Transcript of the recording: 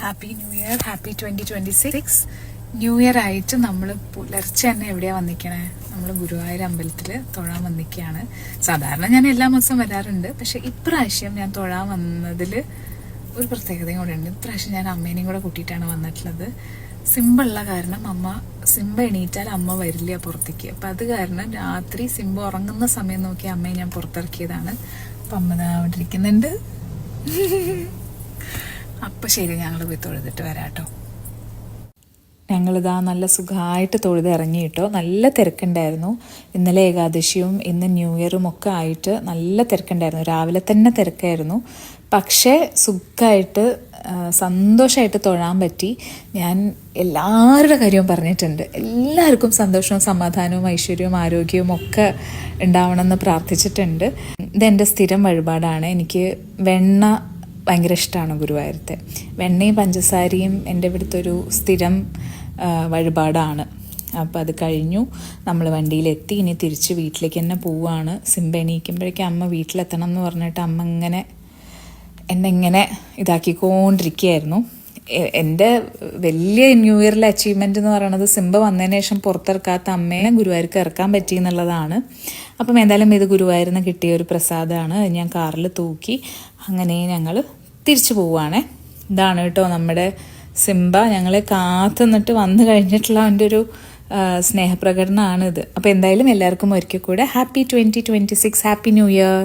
Happy new year, happy 2026. New year ആയിട്ട് നമ്മൾ പുലർച്ചെ തന്നെ എവിടെയാണ് വന്നിക്കണേ? നമ്മൾ ഗുരുവായൂർ അമ്പലത്തിൽ തൊഴാൻ വന്നിക്കുകയാണ്. സാധാരണ ഞാൻ എല്ലാ മാസവും വരാറുണ്ട്, പക്ഷെ ഇപ്രാവശ്യം ഞാൻ തൊഴാൻ വന്നതിൽ ഒരു പ്രത്യേകതയും കൂടെ ഉണ്ട്. ഇപ്രാവശ്യം ഞാൻ അമ്മേനെയും കൂടെ കൂട്ടിയിട്ടാണ് വന്നിട്ടുള്ളത്. സിംബുള്ള കാരണം സിംബ എണീറ്റാൽ അമ്മ വരില്ല പുറത്തേക്ക്. അപ്പം അത് കാരണം രാത്രി സിംബ ഉറങ്ങുന്ന സമയം നോക്കി അമ്മയെ ഞാൻ പുറത്തിറക്കിയതാണ്. അപ്പം അമ്മ അവിടെ ഇരിക്കുന്നുണ്ട്. അപ്പം ശരി, ഞങ്ങൾ പോയി തൊഴുതിട്ട് വരാട്ടോ. ഞങ്ങളിതാ നല്ല സുഖമായിട്ട് തൊഴുത് ഇറങ്ങി കേട്ടോ. നല്ല തിരക്കുണ്ടായിരുന്നു. ഇന്നലെ ഏകാദശിയും ഇന്ന് ന്യൂ ഇയറും ഒക്കെ ആയിട്ട് നല്ല തിരക്കുണ്ടായിരുന്നു. രാവിലെ തന്നെ തിരക്കായിരുന്നു. പക്ഷേ സുഖമായിട്ട് സന്തോഷമായിട്ട് തൊഴാൻ പറ്റി. ഞാൻ എല്ലാവരുടെ കാര്യവും പറഞ്ഞിട്ടുണ്ട്. എല്ലാവർക്കും സന്തോഷവും സമാധാനവും ഐശ്വര്യവും ആരോഗ്യവും ഒക്കെ ഉണ്ടാവണമെന്ന് പ്രാർത്ഥിച്ചിട്ടുണ്ട്. ഇതെൻ്റെ സ്ഥിരം വഴിപാടാണ്. എനിക്ക് വെണ്ണ ഭയങ്കര ഇഷ്ടമാണ്. ഗുരുവായൂരത്തെ വെണ്ണയും പഞ്ചസാരയും എൻ്റെ ഇവിടുത്തെ ഒരു സ്ഥിരം വഴിപാടാണ്. അപ്പോൾ അത് കഴിഞ്ഞു, നമ്മൾ വണ്ടിയിലെത്തി. ഇനി തിരിച്ച് വീട്ടിലേക്ക് തന്നെ പോവുകയാണ്. സിംബ എണീക്കുമ്പോഴേക്കും അമ്മ വീട്ടിലെത്തണം എന്ന് പറഞ്ഞിട്ട് അമ്മ എന്നെ ഇങ്ങനെ ഇതാക്കിക്കൊണ്ടിരിക്കുകയായിരുന്നു. എൻ്റെ വലിയ ന്യൂ ഇയറിലെ അച്ചീവ്മെൻ്റ് എന്ന് പറയുന്നത് സിംബ വന്നതിന് ശേഷം പുറത്തിറക്കാത്ത അമ്മയെ ഗുരുവായൂർക്ക് ഇറക്കാൻ പറ്റി എന്നുള്ളതാണ്. അപ്പം എന്തായാലും ഇത് ഗുരുവായൂരിൽ നിന്ന് കിട്ടിയ ഒരു പ്രസാദമാണ്. ഞാൻ കാറിൽ തൂക്കി അങ്ങനെ ഞങ്ങൾ തിരിച്ചു പോവുകയാണേ. ഇതാണ് കേട്ടോ നമ്മുടെ സിംബ. ഞങ്ങളെ കാത്തുനിന്നിട്ട് വന്നു കഴിഞ്ഞിട്ടുള്ള അവൻ്റെ ഒരു സ്നേഹപ്രകടനമാണിത്. അപ്പോൾ എന്തായാലും എല്ലാവർക്കും ഒരിക്കൽ കൂടെ ഹാപ്പി 2026, ഹാപ്പി ന്യൂ ഇയർ.